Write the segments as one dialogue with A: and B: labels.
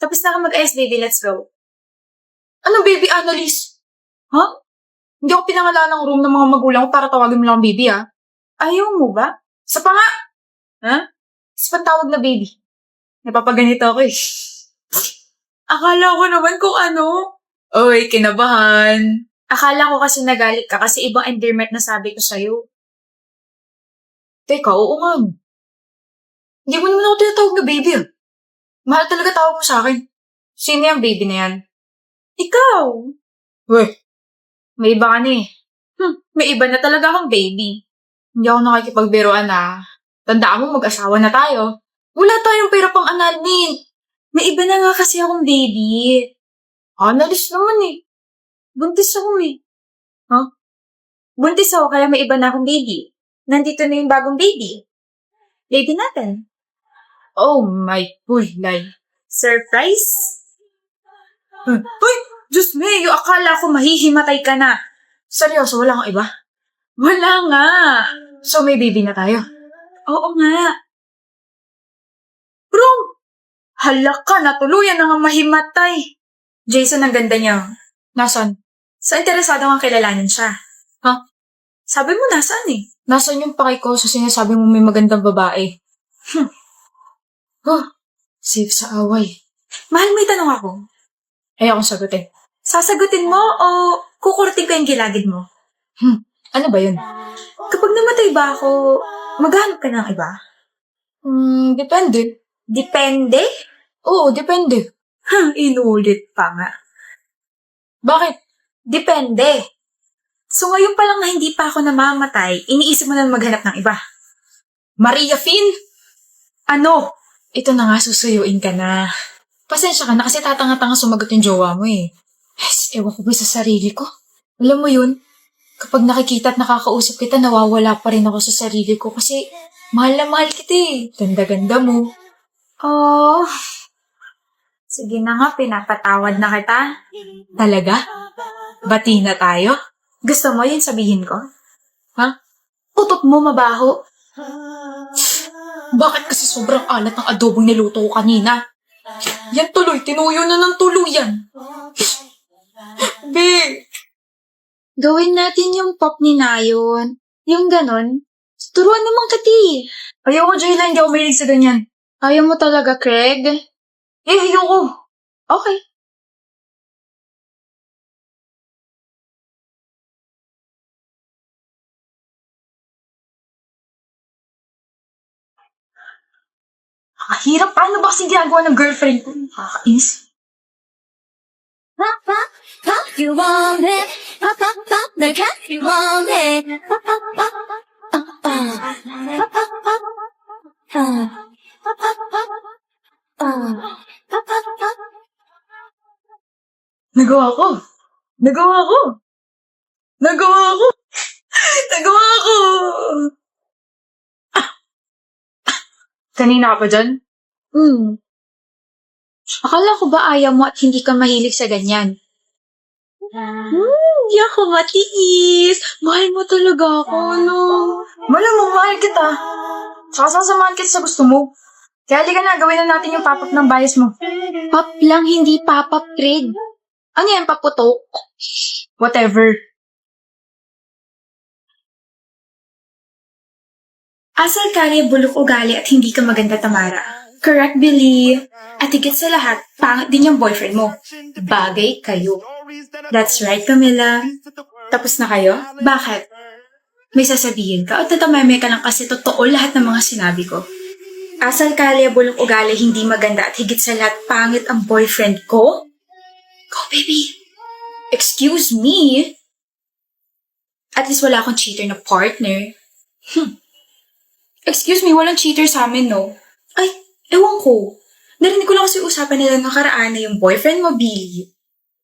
A: Tapos na ka mag-ayos, baby. Let's go.
B: Ano, baby Annalise? Ha? Hindi ako pinangalan ng room ng mga magulang ko para tawagin mo lang baby, ha?
A: Ayaw mo ba?
B: Sa pa nga!
A: Ha?
B: Isa pang tawag na baby.
A: Napapaganito ako eh.
B: Akala ko naman kung ano. Oy, kinabahan.
A: Akala ko kasi nagalit ka kasi ibang endearment na sabi ko sa'yo.
B: Teka, oo nga. Hindi mo naman ako tinatawag na baby, ah. Mahal talaga tawag mo sa akin. Sino yung baby na yan?
A: Ikaw!
B: Weh,
A: May iba ka na eh. May iba na talaga akong baby.
B: hindi ako nakikipagbiruan, ah. Tandaan mo, mag-asawa na tayo. Wala tayong pera pang annulment.
A: May iba na nga kasi akong baby.
B: Annalise naman eh.
A: Buntis ako eh. Huh? Buntis ako kaya may iba na akong baby. Nandito na yung bagong baby. Baby natin.
B: Oh my pulay.
A: Surprise?
B: Uy! Diyos me, yung akala ko mahihimatay ka na. Seryoso, wala kang iba?
A: Wala nga.
B: So may baby na tayo.
A: Oo nga.
B: Bro! Hala ka, natuluyan na nga mahimatay.
A: Jason, ang ganda niya.
B: Nasaan?
A: So, interesado kang kilalanin siya.
B: Ha?
A: Sabi mo nasaan eh?
B: Nasaan yung paki ko sa sinasabi mo may magandang babae? Huh, safe sa away.
A: Mahal, may tanong ako.
B: Ayokong sagutin.
A: Sasagutin mo o kukurting ko yung gilagid mo?
B: Ano ba yun?
A: Kapag namatay ba ako, maghanap ka ng iba?
B: Depende.
A: Depende?
B: Oo, depende.
A: Inulit pa nga.
B: Bakit?
A: Depende. So ngayon pa lang na hindi pa ako namamatay, iniisip mo na maghanap ng iba.
B: Maria Finn?
A: Ano?
B: Ito na nga, susuyuin ka na. Pasensya ka na kasi tatanga-tanga sumagot yung jowa mo eh. Yes, ewan ko ba sa sarili ko? Alam mo yun, kapag nakikita at nakakausap kita, nawawala pa rin ako sa sarili ko kasi mahal na mahal kita eh. Ganda-ganda mo.
A: Oh, sige na nga, pinapatawad na kita.
B: Talaga? Bati na tayo?
A: Gusto mo yun sabihin ko?
B: Ha?
A: Utot mo mabaho.
B: Bakit kasi sobrang alat ng adobong niluto ko kanina? Yan tuloy, tinuyo na ng tuluyan. Be!
A: Gawin natin yung pop ni Nayon. Yung ganon. Turuan naman kati.
B: Ayoko, Jayla, hindi ako mahilig sa ganyan.
A: Ayaw mo talaga, Craig?
B: Ayoko.
A: Okay.
B: Hirap, paano ba kasi ginagawa ng girlfriend ko? Nakakainis.
C: Pop, pop, pop, you want it. Pop, pop, pop, the cat, you want it. Pop, pop, pop, pop, pop, pop, pop, pop, pop, pop, pop, pop.
B: Nagawa ko. Nagawa ko. Nagawa ko. Nagawa ko. Kanina ka pa dyan?
A: Akala ko ba ayaw mo at hindi ka mahilig sa ganyan? Di ako matiis. Mahal mo talaga ako, no?
B: Malamang mahal kita. Tsaka sasamahan kita sa gusto mo. Kaya halika na, gawin na natin yung pop-up ng bias mo.
A: Pop lang, hindi pop-up, Craig. Ano yan, paputok?
B: Whatever.
A: Asal kari, bulok ugali at hindi ka maganda, Tamara. Correct, Billy. At higit sa lahat, pangit din yung boyfriend mo. Bagay kayo. That's right, Camila. Tapos na kayo? Bakit? May sasabihin ka o tatameme ka lang kasi totoo lahat ng mga sinabi ko? Asal kari, bulok ugali, hindi maganda at higit sa lahat, pangit ang boyfriend ko? Go, baby. Excuse me? At least wala akong cheater na partner. Excuse me, walang cheater sa amin, no? Ay, ewan ko. Narinig ko lang kasi usapan nila nakaraan na yung boyfriend mo, Billy.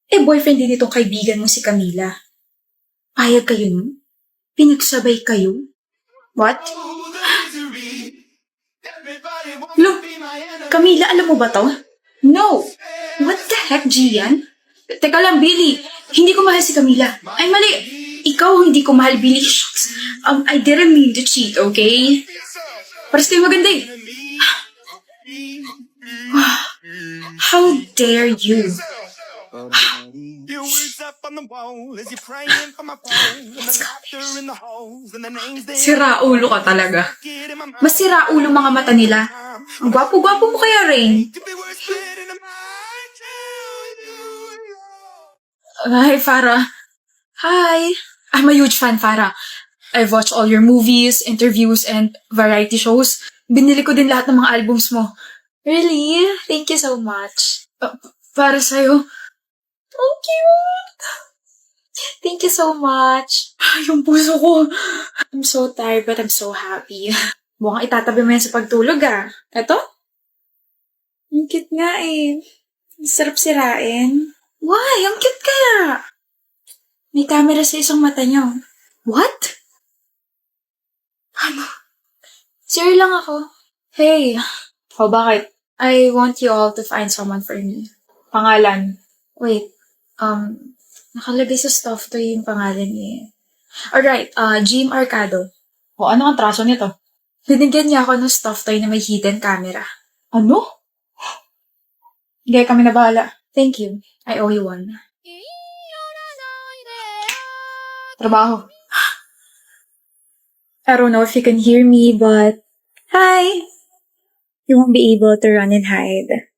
A: Boyfriend din itong kaibigan mo si Camila. Payag kayo nun? Pinagsabay kayo? What? Look, Camila, alam mo ba to? No. What the heck, Gian? Teka lang, Billy. Hindi ko mahal si Camila. Ay, mali. Ikaw hindi ko mahal, Billy. Shucks. I didn't mean to cheat, okay? Paras kayo maganda eh. How dare you?
D: Your words up on the wall as you're praying for my phone. And the laughter in the halls and the names they
A: Sira ulo ka talaga. Mas sira ulo mga mata nila. Ang gwapo-gwapo mo kaya, Rain.
D: could be worse split in a mind to
A: Hi, Farah. Hi. I'm a huge fan, Farah. I've watched all your movies, interviews, and variety shows. Binili ko din lahat ng mga albums mo. Really? Thank you so much. Para sa'yo. Oh, cute. Thank you so much. Yung puso ko. I'm so tired but I'm so happy. Mukhang itatabi mo yan sa pagtulog ah. Eto? Ang cute nga eh. Ang sarap sirain. Why? Ang cute kaya. May camera sa isang mata niyo. What? Ano? Sir lang ako. Hey. O bakit? I want you all to find someone for me. Pangalan. Wait. Nakalagay sa stuff to yung pangalan niya. Alright, Jim Arcado. O ano ang traso nito? Binigyan niya ako ng stuff toy na may hidden camera. Ano? Hindi, kami na bahala. Thank you. I owe you one. Trabaho. I don't know if you can hear me, but... Hi! You won't be able to run and hide.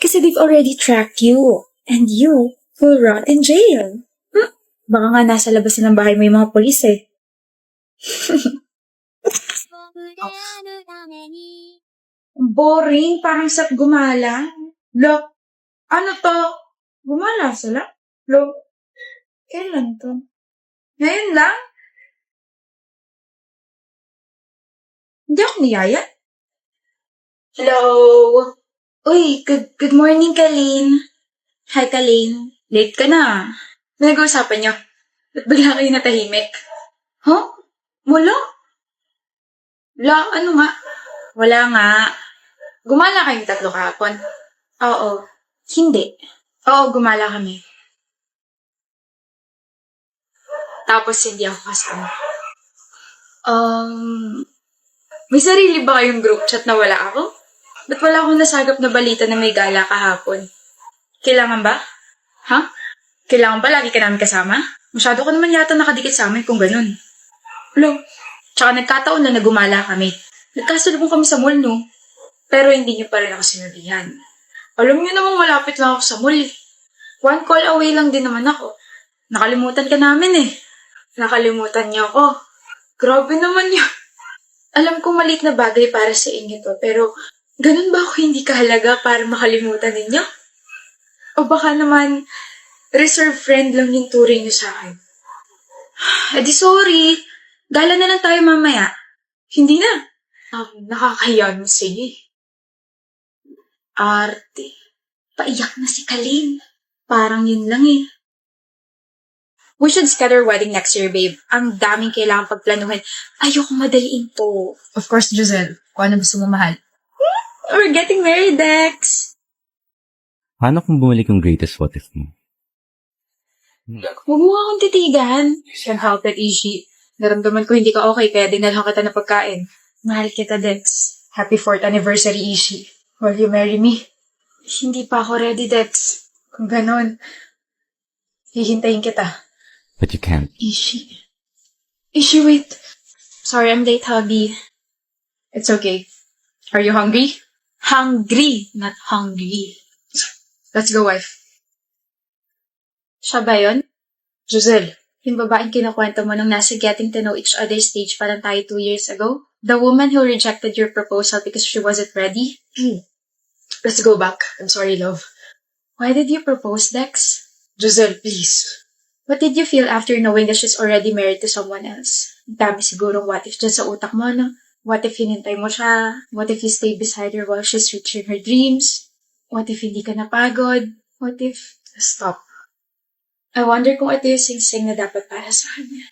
A: Kasi they've already tracked you. And you will rot in jail. Baka nga nasa labas ng bahay mo yung mga polis eh. Boring, parang sap gumala. Look, ano to? Gumala sila? Look, kailan to? Ngayon lang? Hindi ako niyaya. Hello? Uy, good morning, Kalin. Hi, Kalin. Late ka na. Nag-uusapan niyo. Ba't bigla kayo natahimik? Huh? Wala? Ano nga? Wala nga. Gumala kayong tatlo kahapon? Oo. Hindi. Oo, gumala kami. Tapos hindi ako kasama. May sarili ba kayong group chat na wala ako? Ba't wala akong nasagap na balita na may gala kahapon? Kailangan ba? Ha? Kailangan ba lagi ka namin kasama? Masyado ko naman yata nakadikit sa amin kung ganun. Hello? Tsaka nagkataon na nagumala kami. Nagkasalubong kami sa mall, no? Pero hindi niyo pa rin ako sinabihan. Alam niyo namang malapit lang ako sa mall. One call away lang din naman ako. Nakalimutan ka namin eh. Nakalimutan niyo ako. Grabe naman yun. Alam kong maliit na bagay para sa inyo to, pero ganun ba ako hindi kahalaga para makalimutan ninyo? O baka naman, reserve friend lang yung turing niyo sa akin. Di sorry. Gala na lang tayo mamaya. Hindi na. Nakakahiya mo sige. Arte. Paiyak na si Kalin. Parang yun lang eh. We should schedule wedding next year, babe. Ang daming kailangang pagplanuhin. Ayoko madaliin to.
B: Of course, Giselle. Kung ano gusto mo mahal.
A: We're getting married, Dex.
E: Paano kung bumalik yung greatest what if mo?
A: Huwag mo akong titigan.
B: Can't help it, Ishi. Naramdaman ko hindi ka okay, kaya dinalhan kita ng pagkain.
A: Mahal kita, Dex.
B: Happy 4th anniversary, Ishi. Will you marry me?
A: Hindi pa ako ready, Dex.
B: Kung ganon, hihintayin kita.
E: But you can't.
A: Ishi, wait. Sorry, I'm late, hubby.
B: It's okay. Are you hungry?
A: Hungry, not hungry.
B: Let's go, wife.
A: Siya ba yun?
B: Giselle.
A: Yung babaeng kinakwento mo nung nasa getting to know each other stage pa lang tayo 2 years ago? The woman who rejected your proposal because she wasn't ready?
B: Let's go back. I'm sorry, love.
A: Why did you propose, Dex?
B: Giselle, please.
A: What did you feel after knowing that she's already married to someone else? Ang dami sigurong what if dyan sa utak mo, no? What if hinintay mo siya? What if you stay beside her while she's reaching her dreams? What if hindi ka napagod? What if...
B: Stop.
A: I wonder kung ito yung sing-sing na dapat para sa kanya.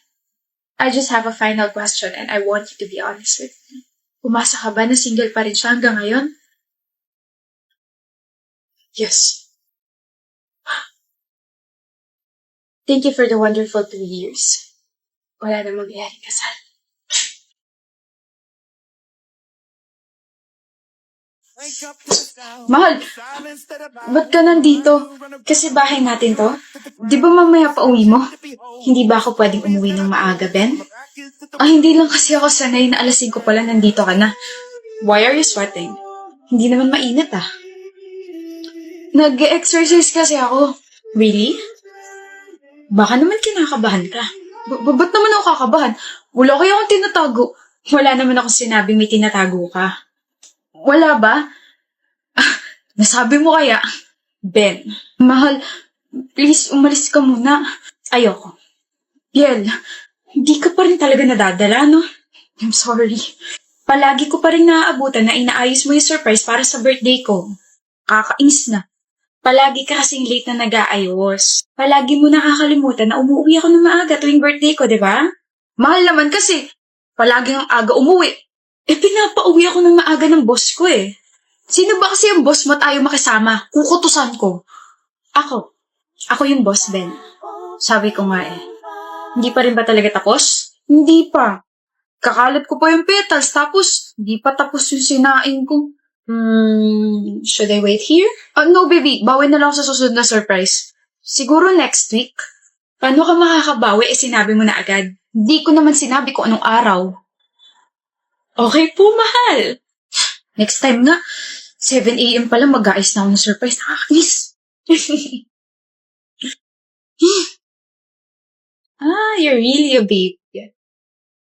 A: I just have a final question and I want you to be honest with me. Umasa ka ba na single pa rin siya hanggang ngayon?
B: Yes.
A: Thank you for the wonderful 2 years. Wala na mangyayaring kasal. Mahal, ba't ka nandito? Kasi bahay natin to. Di ba mamaya pa uwi mo? Hindi ba ako pwedeng umuwi ng maaga, Ben? Hindi lang kasi ako sanay na alas 5 pala nandito ka na. Why are you sweating? Hindi naman mainit ah. Nag-exercise kasi ako. Really? Baka naman kinakabahan ka. Ba't naman ako kakabahan? Wala kaya akong tinatago. Wala naman ako sinabing may tinatago ka. Wala ba? Nasabi mo kaya? Ben, mahal, please umalis ka muna. Ayoko. Biel, hindi ka pa rin talaga nadadala, no? I'm sorry. Palagi ko pa rin naaabutan na inaayos mo yung surprise para sa birthday ko. Kakainis na. Palagi ka kasing late na nag-aayos. Palagi mo nakakalimutan na umuwi ako ng maaga tuwing birthday ko, di ba? Mahal naman kasi, palagi ang aga umuwi. Pinapauwi ako ng maaga ng boss ko eh. Sino ba kasi yung boss mo at ayaw makisama? Kukutusan ko. Ako. Ako yung boss, Ben. Sabi ko nga eh. Hindi pa rin ba talaga tapos? Hindi pa. Kakalat ko pa yung petals, tapos hindi pa tapos yung sinain ko. Should I wait here? No, baby. Bawi na lang sa susunod na surprise. Siguro next week. Paano ka makakabawi sinabi mo na agad? Hindi ko naman sinabi kung anong araw. Okay po, mahal. Next time nga, 7 a.m. pala mag-aayos na ako ng surprise. Nakakainis. You're really a babe.